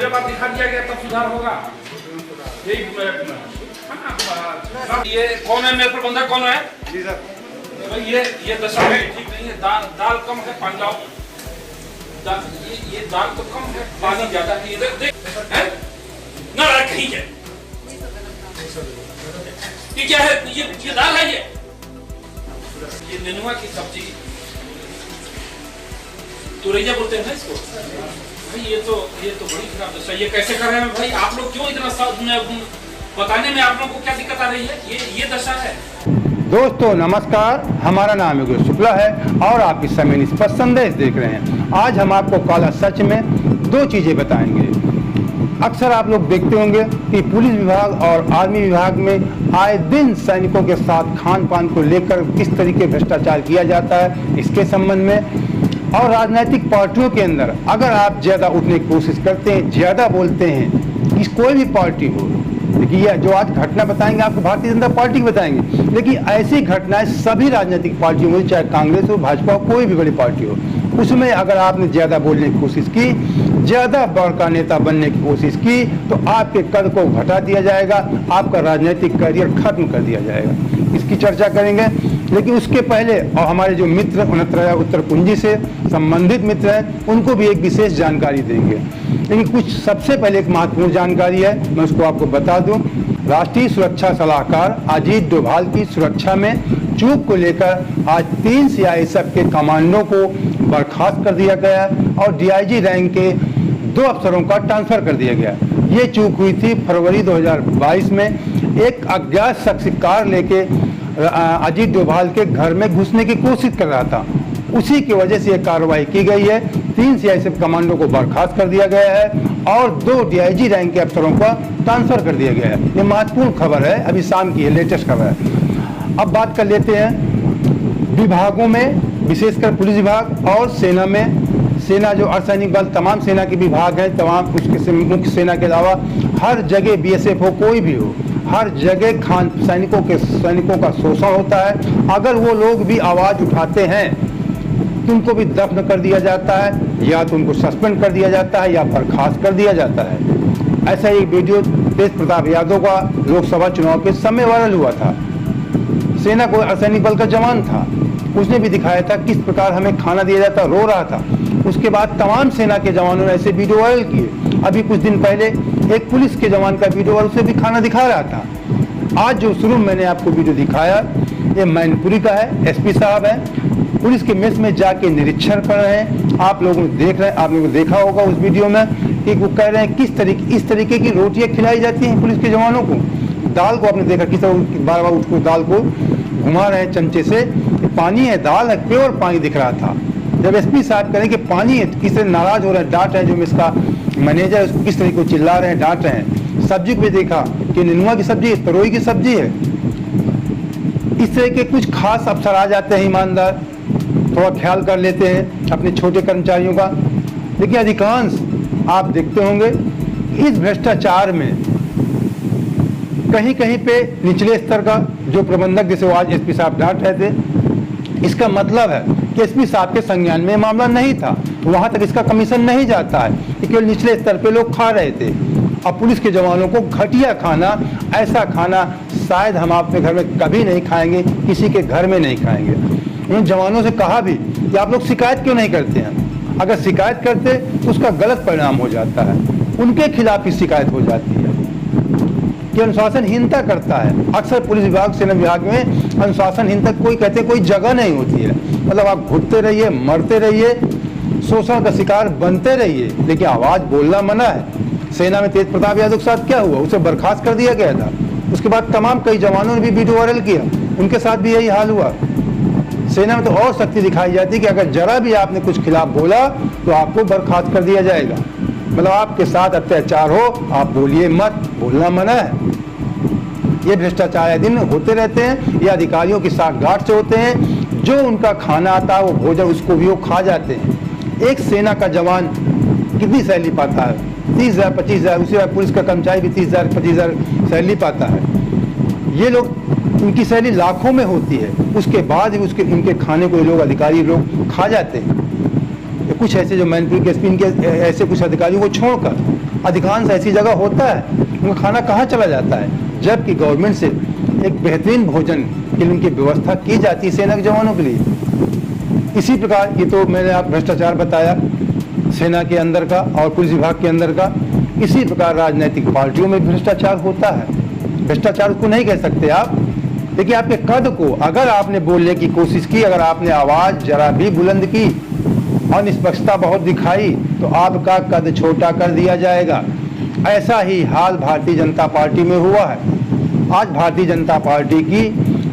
जब आप दिखा दिया गया तब सुधार होगा। ये कौन है मेरे प्रबंधक, कौन है? जी सर। भाई ये दशा है, ठीक नहीं है। दाल कम है, पानी लाओ। ये दाल तो कम है, पानी ज्यादा है। इधर देख ना कहीं है। ये क्या है? ये दाल है। ये नेनुआ की सब्जी, तुरैया बोलते हैं ना इसको। भाई ये तो बड़ी खराब दशा। ये कैसे कर रहे हैं भाई आप लोग? क्यों इतना बताने में आप लोगों को क्या दिक्कत आ रही है? ये दशा है। दोस्तों नमस्कार, हमारा नाम योगेश शुक्ला है और आप इस समय निष्पक्ष संदेश देख रहे हैं। आज हम आपको काला सच में दो चीजें बताएंगे। अक्सर आप लोग देखते होंगे कि पुलिस विभाग और आर्मी विभाग में आए दिन सैनिकों के साथ खान पान को लेकर किस तरीके भ्रष्टाचार किया जाता है, इसके संबंध में। और राजनीतिक पार्टियों के अंदर अगर आप ज़्यादा उठने की कोशिश करते हैं, ज़्यादा बोलते हैं, कि कोई भी पार्टी हो, देखिए ये जो आज घटना बताएंगे आपको भारतीय जनता पार्टी की बताएंगे, लेकिन ऐसी घटनाएं सभी राजनीतिक पार्टियों में, चाहे कांग्रेस हो, भाजपा हो, कोई भी बड़ी पार्टी हो, उसमें अगर आपने ज़्यादा बोलने की कोशिश की, ज़्यादा बड़का नेता बनने की कोशिश की, तो आपके कद को घटा दिया जाएगा, आपका राजनीतिक करियर खत्म कर दिया जाएगा। इसकी चर्चा करेंगे, लेकिन उसके पहले और हमारे जो मित्र उत्तर कुंजी से संबंधित मित्र हैं उनको भी एक विशेष जानकारी देंगे। लेकिन कुछ सबसे पहले एक महत्वपूर्ण जानकारी है, मैं उसको आपको बता दूं। राष्ट्रीय सुरक्षा सलाहकार अजीत डोभाल की सुरक्षा में चूक को लेकर आज 3 सीआईएसएफ के कमांडो को बर्खास्त कर दिया गया और डीआईजी रैंक के 2 अफसरों का ट्रांसफर कर दिया गया। ये चूक हुई थी फरवरी 2022 में। एक अज्ञात शख्स कार लेके अजीत डोभाल के घर में घुसने की कोशिश कर रहा था, उसी की वजह से यह कार्रवाई की गई है। 3 सीआईएसएफ कमांडो को बर्खास्त कर दिया गया है और 2 डीआईजी रैंक के अफसरों का ट्रांसफर कर दिया गया है। ये महत्वपूर्ण खबर है, अभी शाम की है, लेटेस्ट खबर है। अब बात कर लेते हैं विभागों में, विशेषकर पुलिस विभाग और सेना में। सेना जो अर्धसैनिक बल, तमाम सेना के विभाग हैं, तमाम उसके मुख्य सेना के अलावा हर जगह बीएसएफ हो, कोई भी हो, हर जगह सैनिकों का शोषण होता है। अगर वो लोग भी आवाज़ उठाते हैं तो उनको भी दफन कर दिया जाता है, या तो उनको सस्पेंड कर दिया जाता है या बर्खास्त कर दिया जाता है। ऐसा एक वीडियो तेज प्रताप यादव का लोकसभा चुनाव के समय वायरल हुआ था। सेना को अर्धसैनिक बल का जवान था, उसने भी दिखाया था किस प्रकार हमें खाना दिया जाता, रो रहा था। उसके बाद तमाम सेना के जवानों ने ऐसे वीडियो वायरल किए। अभी कुछ दिन पहले एक पुलिस के जवान का वीडियो वायरल, उसे भी खाना दिखा रहा था। आज जो शुरू मैंने आपको वीडियो दिखाया, ये मैनपुरी का है। एसपी साहब हैं, पुलिस के मेस में जाके निरीक्षण कर रहे हैं। आप लोगों ने आप लोगों ने देखा होगा उस वीडियो में कि वो कह रहे हैं इस तरीके की रोटियां खिलाई जाती हैं पुलिस के जवानों को। दाल को आपने देखा किस तरह बार बार उसको दाल को घुमा रहे हैं चमचे से। पानी है, दाल है, प्योर पानी दिख रहा था। जब एसपी साहब कह रहे हैं कि पानी है, किस तरह नाराज हो रहे हैं, डांट रहे हैं, जो इसका मैनेजर उसको किस तरीके को चिल्ला रहे हैं, डांट रहे हैं। सब्जी को भी देखा कि नेनुआ की सब्जी है, तरोई की सब्जी है। इस तरह के कुछ खास अफसर आ जाते हैं, ईमानदार, थोड़ा ख्याल कर लेते हैं अपने छोटे कर्मचारियों का। लेकिन अधिकांश आप देखते होंगे इस भ्रष्टाचार में कहीं कहीं पे निचले स्तर का जो प्रबंधक, जैसे आज एसपी साहब डांट रहे थे, इसका मतलब है कि एसपी साहब के संज्ञान में मामला नहीं था, वहां तक इसका कमीशन नहीं जाता है, केवल निचले स्तर पे लोग खा रहे थे। अब पुलिस के जवानों को घटिया खाना, ऐसा खाना शायद हम अपने घर में कभी नहीं खाएंगे, किसी के घर में नहीं खाएंगे। उन जवानों से कहा भी कि आप लोग शिकायत क्यों नहीं करते हैं? अगर शिकायत करते तो उसका गलत परिणाम हो जाता है, उनके खिलाफ ही शिकायत हो जाती है कि अनुशासनहीनता करता है। अक्सर पुलिस विभाग, सेना विभाग में अनुशासनहीनता कोई कहते कोई जगह नहीं होती है। मतलब आप घुटते रहिए, मरते रहिए, शोषण का शिकार बनते रहिए, लेकिन आवाज़ बोलना मना है। सेना में तेज प्रताप यादव के साथ क्या हुआ? उसे बर्खास्त कर दिया गया था। उसके बाद तमाम कई जवानों ने भी वीडियो वायरल किया, उनके साथ भी यही हाल हुआ। सेना में तो और सख्ती दिखाई जाती है कि अगर जरा भी आपने कुछ खिलाफ बोला तो आपको बर्खास्त कर दिया जाएगा। मतलब आपके साथ अत्याचार हो, आप बोलिए मत, बोलना मना है। ये भ्रष्टाचार दिन होते रहते हैं, ये अधिकारियों की साठगांठ से होते हैं। जो उनका खाना आता है वो भोजन उसको भी वो खा जाते हैं। एक सेना का जवान कितनी सैलरी पाता है? 30,000 25,000। उसी बार पुलिस का कर्मचारी भी 30,000 25,000 सैलरी पाता है। ये लोग, उनकी सैलरी लाखों में होती है, उसके बाद ही उनके खाने को ये लोग, अधिकारी लोग खा जाते हैं। कुछ ऐसे जो मैनपुरी के एसपी के ऐसे कुछ अधिकारियों को छोड़कर अधिकांश ऐसी जगह होता है, उनका खाना कहाँ चला जाता है, जबकि गवर्नमेंट से एक बेहतरीन भोजन के लिए उनकी व्यवस्था की जाती है सेना के जवानों के लिए। इसी प्रकार ये तो मैंने आप भ्रष्टाचार बताया सेना के अंदर का और पुलिस विभाग के अंदर का। इसी प्रकार राजनीतिक पार्टियों में भ्रष्टाचार होता है। भ्रष्टाचार उसको नहीं कह सकते आप, देखिए आपके कद को अगर आपने बोलने की कोशिश की, अगर आपने आवाज़ जरा भी बुलंद की और निष्पक्षता बहुत दिखाई तो आपका कद छोटा कर दिया जाएगा। ऐसा ही हाल भारतीय जनता पार्टी में हुआ है। आज भारतीय जनता पार्टी की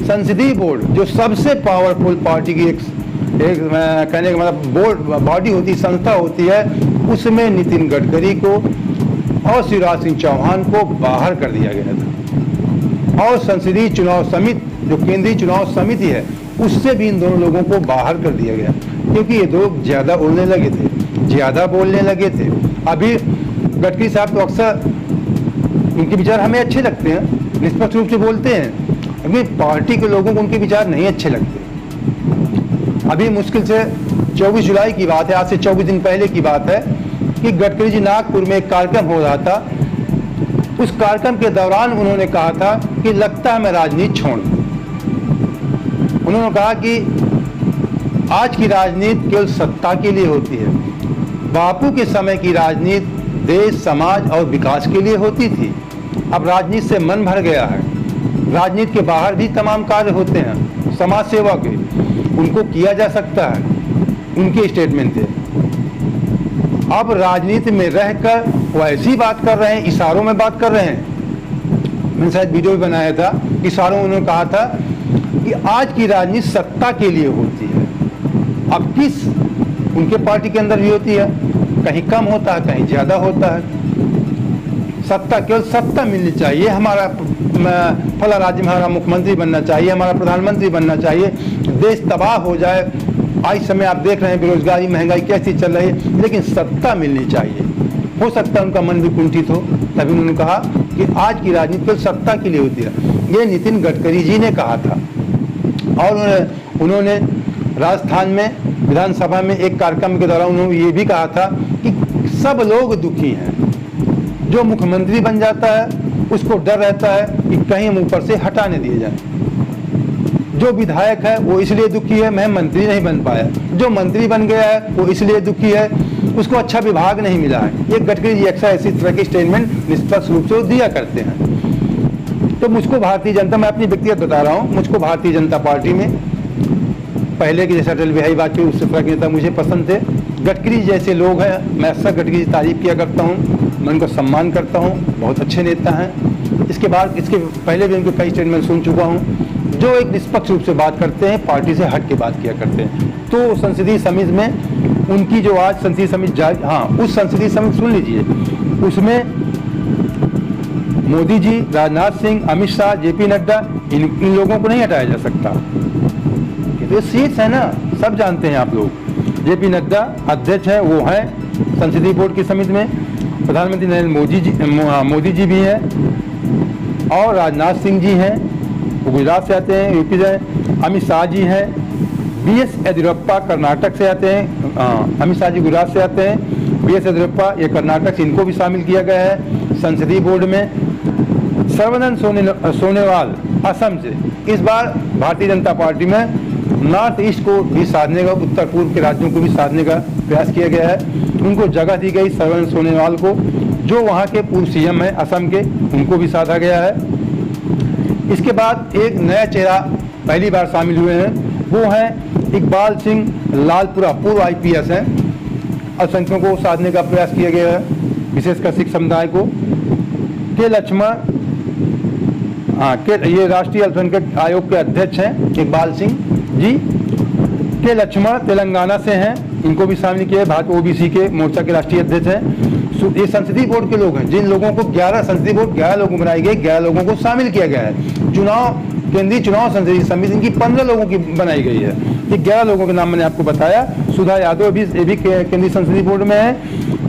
संसदीय बोर्ड, जो सबसे पावरफुल पार्टी की एक कहने का मतलब बोर्ड बॉडी होती, संस्था होती है, उसमें नितिन गडकरी को और शिवराज सिंह चौहान को बाहर कर दिया गया था। और संसदीय चुनाव समिति, जो केंद्रीय चुनाव समिति है, उससे भी इन दोनों लोगों को बाहर कर दिया गया, क्योंकि ये लोग ज़्यादा उड़ने लगे थे, ज़्यादा बोलने लगे थे। अभी गडकरी साहब तो अक्सर उनके विचार हमें अच्छे लगते हैं, निष्पक्ष रूप से बोलते हैं, अभी पार्टी के लोगों को उनके विचार नहीं अच्छे लगते। अभी मुश्किल से 24 जुलाई की बात है, आज से 24 दिन पहले की बात है कि गडकरी जी नागपुर में एक कार्यक्रम हो रहा था। उस कार्यक्रम के दौरान उन्होंने कहा था कि लगता है मैं राजनीति छोड़ दूं। उन्होंने कहा कि आज की राजनीति केवल सत्ता के लिए होती है, बापू के समय की राजनीति देश, समाज और विकास के लिए होती थी। अब राजनीति से मन भर गया है। राजनीति के बाहर भी तमाम कार्य होते हैं समाज सेवा के, उनको किया जा सकता है। उनके स्टेटमेंट थे। अब राजनीति में रहकर वो ऐसी बात कर रहे हैं, इशारों में बात कर रहे हैं। मैंने शायद वीडियो भी बनाया था, इशारों में उन्होंने कहा था कि आज की राजनीति सत्ता के लिए होती है। अब किस उनके पार्टी के अंदर भी होती है, कहीं कम होता है, कहीं ज़्यादा होता है। सत्ता केवल सत्ता मिलनी चाहिए, हमारा फला राज्य में हमारा मुख्यमंत्री बनना चाहिए, हमारा प्रधानमंत्री बनना चाहिए, देश तबाह हो जाए। आज समय आप देख रहे हैं बेरोजगारी, महंगाई कैसी चल रही है, लेकिन सत्ता मिलनी चाहिए। हो सकता है उनका मन भी कुंठित हो, तभी उन्होंने कहा कि आज की राजनीति केवल सत्ता के लिए होती है। ये नितिन गडकरी जी ने कहा था। और उन्होंने राजस्थान में विधानसभा में एक कार्यक्रम के दौरान उन्होंने ये भी कहा था कि सब लोग दुखी हैं। जो मुख्यमंत्री बन जाता है उसको डर रहता है कि कहीं हम ऊपर से हटाने दिए जाएं। जो विधायक है वो इसलिए दुखी है मैं मंत्री नहीं बन पाया, जो मंत्री बन गया है वो इसलिए दुखी है उसको अच्छा विभाग नहीं मिला है। ये गडकरी जी अक्सर इसी तरह के स्टेटमेंट निष्पक्ष रूप से दिया करते हैं। तो मुझको भारतीय जनता, मैं अपनी व्यक्तिगत बता रहा हूँ, मुझको भारतीय जनता पार्टी में पहले के जैसा अटल बिहारी वाजपेयी उससे फर्क नहीं था, मुझे पसंद थे। गडकरी जैसे लोग हैं, मैं अक्सर गडकरी की तारीफ किया करता हूँ, मैं उनको सम्मान करता हूँ, बहुत अच्छे नेता हैं। इसके पहले भी उनके कई स्टेटमेंट सुन चुका हूँ, जो एक निष्पक्ष रूप से बात करते हैं, पार्टी से हट के बात किया करते हैं। तो संसदीय समिति में उनकी जो आज संसदीय समिति उस संसदीय समिति सुन लीजिए, उसमें मोदी जी, राजनाथ सिंह, अमित शाह, जेपी नड्डा, इन लोगों को नहीं हटाया जा सकता। ये सीट्स है ना, सब जानते हैं आप लोग। जेपी नड्डा अध्यक्ष है, वो है संसदीय बोर्ड की समिति में। प्रधानमंत्री नरेंद्र मोदी जी भी हैं और राजनाथ सिंह जी हैं, वो गुजरात से आते हैं, यूपी से। अमित शाह जी हैं, बीएस येदियुरप्पा कर्नाटक से आते हैं, अमित शाह जी गुजरात से आते हैं, बीएस येदियुरप्पा ये कर्नाटक से, इनको भी शामिल किया गया है संसदीय बोर्ड में। सर्बानंद सोनोवाल असम से। इस बार भारतीय जनता पार्टी में नॉर्थ ईस्ट को भी साधने का, उत्तर पूर्व के राज्यों को भी साधने का प्रयास किया गया है। उनको जगह दी गई सर्बानंद सोनोवाल को, जो वहाँ के पूर्व सीएम हैं असम के, उनको भी साधा गया है। इसके बाद एक नया चेहरा पहली बार शामिल हुए हैं, वो हैं इकबाल सिंह लालपुरा, पूर्व IPS हैं। अल्पसंख्यकों को साधने का प्रयास किया गया है, विशेषकर सिख समुदाय को। के लक्ष्मण ये राष्ट्रीय अल्पसंख्यक आयोग के अध्यक्ष हैं इकबाल सिंह जी। के लक्ष्मण तेलंगाना से हैं, इनको भी शामिल किया है, भाजपा OBC के मोर्चा के राष्ट्रीय अध्यक्ष हैं। ये संसदीय बोर्ड के लोग हैं, जिन लोगों को 11 संसदीय बोर्ड 11 लोगों बनाई गई, 11 लोगों को शामिल किया गया है। केंद्रीय चुनाव संसदीय समिति इनकी 15 लोगों की बनाई गई है। ये 11 लोगों के नाम मैंने आपको बताया। सुधा यादव भी केंद्रीय संसदीय बोर्ड में है,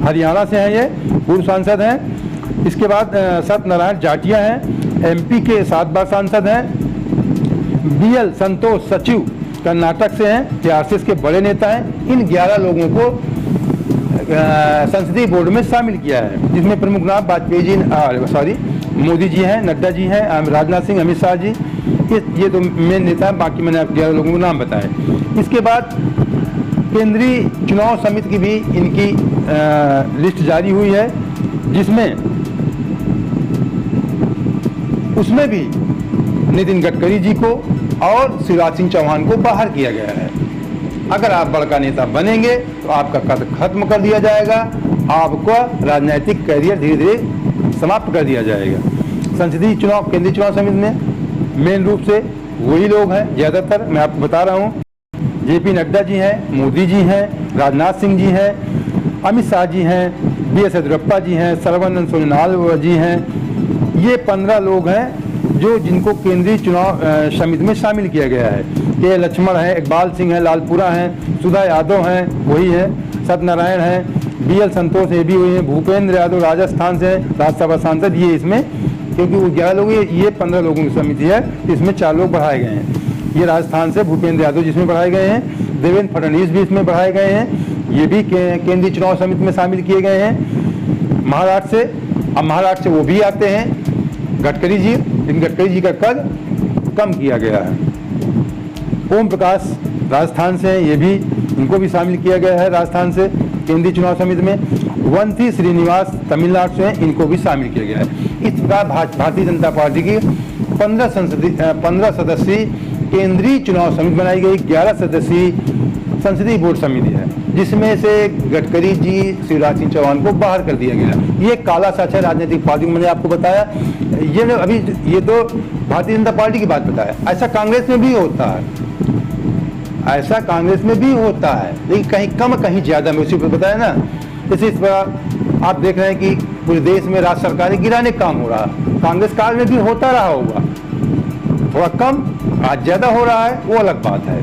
हरियाणा से हैं, ये पूर्व सांसद हैं। इसके बाद सत्यनारायण जाटिया हैं, MP के 7 बार सांसद हैं। BL संतोष सचिव कर्नाटक से हैं, ये RCS के बड़े नेता हैं। इन 11 लोगों को संसदीय बोर्ड में शामिल किया है। जिसमें प्रमुख नाम वाजपेयी जी, मोदी जी हैं, नड्डा जी हैं, राजनाथ सिंह, अमित शाह जी, ये तो मेन नेता हैं। बाकी मैंने आप 11 लोगों के नाम बताए। इसके बाद केंद्रीय चुनाव समिति की भी इनकी लिस्ट जारी हुई है, जिसमें उसमें भी नितिन गडकरी जी को और शिवराज सिंह चौहान को बाहर किया गया है। अगर आप बड़का नेता बनेंगे तो आपका कद खत्म कर दिया जाएगा, आपका राजनीतिक करियर धीरे धीरे समाप्त कर दिया जाएगा। संसदीय चुनाव, केंद्रीय चुनाव समिति में मेन रूप से वही लोग हैं ज़्यादातर, मैं आपको बता रहा हूँ। जेपी नड्डा जी हैं, मोदी जी हैं, राजनाथ सिंह जी हैं, अमित शाह जी हैं, BS येदियुरप्पा जी हैं, सर्बानंद सोनोवाल जी हैं। ये 15 लोग हैं जो जिनको केंद्रीय चुनाव समिति में शामिल किया गया है। के लक्ष्मण है, इकबाल सिंह है, लालपुरा हैं, सुधा यादव हैं, वही है, सत्यनारायण हैं, BL संतोष ये भी हुए हैं, भूपेंद्र यादव राजस्थान से राज्यसभा सांसद, ये इसमें, क्योंकि वो 11 लोग, ये 15 लोगों की समिति है, इसमें 4 लोग बढ़ाए गए हैं। ये राजस्थान से भूपेंद्र यादव जिसमें बढ़ाए गए हैं, देवेंद्र फडणवीस भी इसमें बढ़ाए गए हैं, ये भी केंद्रीय चुनाव समिति में शामिल किए गए हैं। महाराष्ट्र से, अब महाराष्ट्र से वो भी आते हैं, गडकरी जी, इन गडकरी जी का कद कम किया गया है। ओम प्रकाश राजस्थान से, ये भी, इनको भी शामिल किया गया है राजस्थान से केंद्रीय चुनाव समिति में। वंथी श्रीनिवास तमिलनाडु से, इनको भी शामिल किया गया है। इस प्रकार भारतीय जनता पार्टी की 15 सदस्यीय केंद्रीय चुनाव समिति बनाई गई, 11 सदस्यीय संसदीय बोर्ड समिति है, जिसमें से गडकरी जी, शिवराज सिंह चौहान को बाहर कर दिया गया। ये काला सच है राजनीतिक पार्टी, मैंने आपको बताया। ये अभी ये तो भारतीय जनता पार्टी की बात बताया, ऐसा कांग्रेस में भी होता है, ऐसा कांग्रेस में भी होता है, लेकिन कहीं कम कहीं ज्यादा, मैं उसी पर बताया ना। इसी तरह आप देख रहे हैं कि पूरे देश में राज्य सरकारें गिराने का काम हो रहा है, कांग्रेस काल में भी होता रहा होगा, थोड़ा कम आज ज्यादा हो रहा है, वो अलग बात है।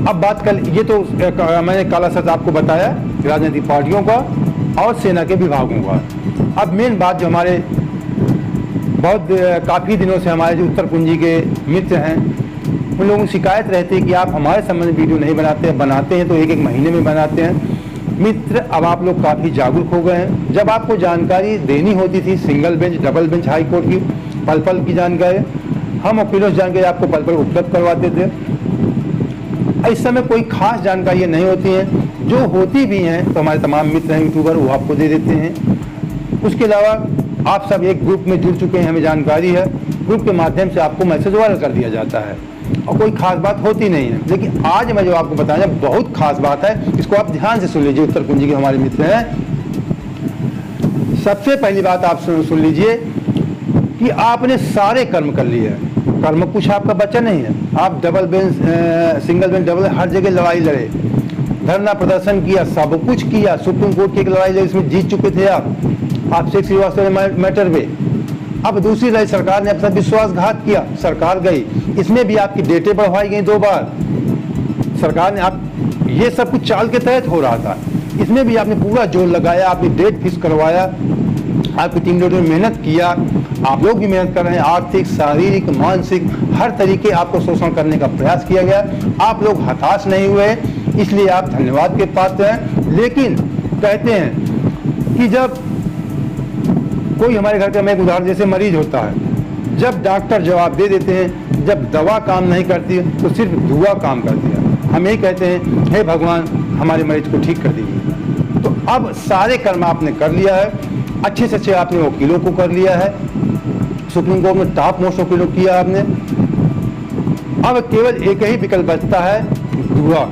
अब बात कर, ये तो मैंने काला सच आपको बताया राजनीतिक पार्टियों का और सेना के विभागों का। अब मेन बात जो हमारे बहुत काफ़ी दिनों से हमारे जो उत्तर पूंजी के मित्र हैं, उन लोगों की शिकायत रहती है कि आप हमारे संबंध में वीडियो नहीं बनाते, बनाते हैं तो एक महीने में बनाते हैं। मित्र, अब आप लोग काफ़ी जागरूक हो गए हैं। जब आपको जानकारी देनी होती थी single bench, double bench, high court की पल पल की जानकारी, हम वकीलों से जानकारी आपको पल पल उपलब्ध करवाते थे। इस समय कोई खास जानकारी नहीं होती हैं, जो होती भी हैं तो हमारे तमाम मित्र हैं यूट्यूबर, वो आपको दे देते हैं। उसके अलावा आप सब एक ग्रुप में जुड़ चुके हैं, हमें जानकारी है, ग्रुप के माध्यम से आपको मैसेज वायरल कर दिया जाता है और कोई खास बात होती नहीं है। लेकिन आज मैं जो आपको बताया बहुत खास बात है, इसको आप ध्यान से सुन लीजिए। उत्तर पूंजी के हमारे मित्र हैं, सबसे पहली बात आप सुन लीजिए कि आपने सारे कर्म कर लिए हैं, कर्म कुछ आपका बचा नहीं है। आप double bench, single bench, double, हर जगह लड़ाई लड़े, धरना प्रदर्शन किया, सब कुछ किया, सुप्रीम कोर्ट की एक लड़ाई लड़ी, इसमें जीत चुके थे आप शेख श्रीवास्तव मैटर में। अब दूसरी लड़ाई सरकार ने अपना विश्वासघात किया, सरकार गई, इसमें भी आपकी डेटें बढ़वाई गई 2 बार सरकार ने। आप ये सब कुछ चाल के तहत हो रहा था, इसमें भी आपने पूरा जोर लगाया, आपने डेट फिक्स करवाया, आपकी टीम लीडर ने मेहनत किया, आप लोग भी मेहनत कर रहे हैं, आर्थिक, शारीरिक, मानसिक हर तरीके आपको शोषण करने का प्रयास किया गया। आप लोग हताश नहीं हुए, इसलिए आप धन्यवाद के पात्र हैं। लेकिन कहते हैं कि जब कोई हमारे घर का, मैं एक उदाहरण, जैसे मरीज होता है, जब डॉक्टर जवाब दे देते हैं, जब दवा काम नहीं करती तो सिर्फ दुआ काम करती है। हम यही कहते हैं, हे भगवान हमारे मरीज को ठीक कर दीजिए। तो अब सारे कर्म आपने कर लिया है, अच्छे से अच्छे आपने वकीलों को कर लिया है, सुप्रीम कोर्ट में टॉप मोस्ट वकीलों किया आपने। अब केवल एक ही विकल्प बचता है, दुआ।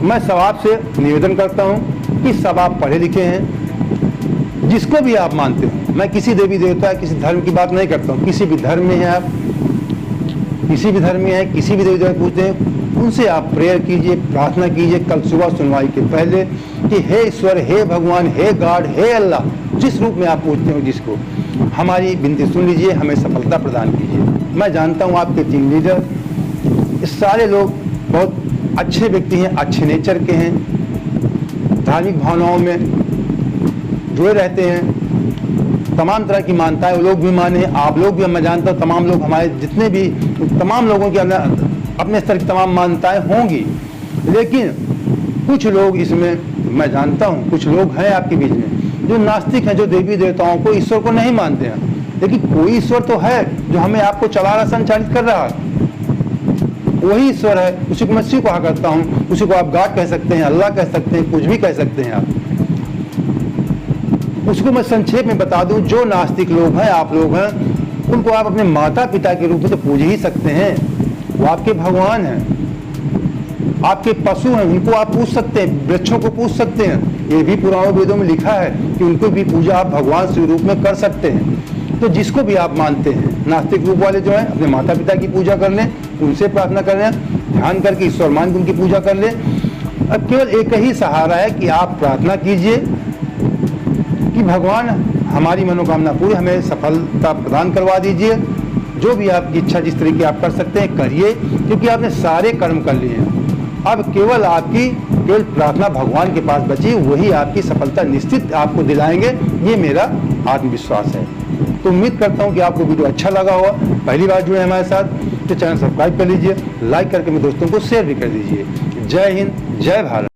मैं सब आपसे निवेदन करता हूँ कि सब आप पढ़े लिखे हैं, जिसको भी आप मानते हो, मैं किसी देवी देवता, किसी धर्म की बात नहीं करता हूँ, किसी भी धर्म में है आप, किसी भी धर्म में है, किसी भी देवी देवता पूछते हैं, उनसे आप प्रेयर कीजिए, प्रार्थना कीजिए कल सुबह सुनवाई के पहले कि हे ईश्वर, हे भगवान, हे गॉड, हे अल्लाह, जिस रूप में आप पूछते हो जिसको, हमारी विनती सुन लीजिए, हमें सफलता प्रदान कीजिए। मैं जानता हूँ आपके टीम लीडर, इस सारे लोग बहुत अच्छे व्यक्ति हैं, अच्छे नेचर के हैं, धार्मिक भावनाओं में जुड़े रहते हैं, तमाम तरह की मान्यताएं वो लोग भी माने हैं, आप लोग भी, मैं जानता हूँ तमाम लोग, हमारे जितने भी तमाम लोगों के अपने स्तर की तमाम मान्यताएं होंगी। लेकिन कुछ लोग इसमें, मैं जानता हूँ कुछ लोग हैं आपके बीच में जो नास्तिक हैं, जो देवी देवताओं को, ईश्वर को नहीं मानते हैं, लेकिन कोई ईश्वर तो है जो हमें आपको चला रहा, संचालित कर रहा है। वही ईश्वर है, उसी को मैं शिव कहा करता हूँ, उसी को आप गॉड कह सकते हैं, अल्लाह कह सकते हैं, कुछ भी कह सकते हैं आप। उसको मैं संक्षेप में बता दूं, जो नास्तिक लोग हैं, आप लोग हैं, उनको आप अपने माता पिता के रूप में तो पूज ही सकते हैं। वो आपके भगवान हैं, आपके पशु हैं, उनको आप पूज सकते हैं, वृक्षों को पूज सकते हैं। ये भी पुराणों वेदों में लिखा है कि उनको भी पूजा आप भगवान के रूप में कर सकते हैं। तो जिसको भी आप मानते हैं, नास्तिक रूप वाले जो हैं, अपने माता पिता की पूजा कर लें, उनसे प्रार्थना कर लें, ध्यान करके ईश्वर मान के उनकी पूजा कर लें। अब केवल एक ही सहारा है कि आप प्रार्थना कीजिए कि भगवान हमारी मनोकामना पूरी, हमें सफलता प्रदान करवा दीजिए। जो भी आपकी इच्छा जिस तरीके आप कर सकते हैं करिए, क्योंकि आपने सारे कर्म कर लिए हैं। अब केवल आपकी केवल प्रार्थना भगवान के पास बची, वही आपकी सफलता निश्चित आपको दिलाएंगे, ये मेरा आत्मविश्वास है। तो उम्मीद करता हूँ कि आपको वीडियो अच्छा लगा होगा। पहली बार जुड़े हमारे साथ तो चैनल सब्सक्राइब कर लीजिए, लाइक करके मेरे दोस्तों को शेयर भी कर दीजिए। जय हिंद, जय भारत।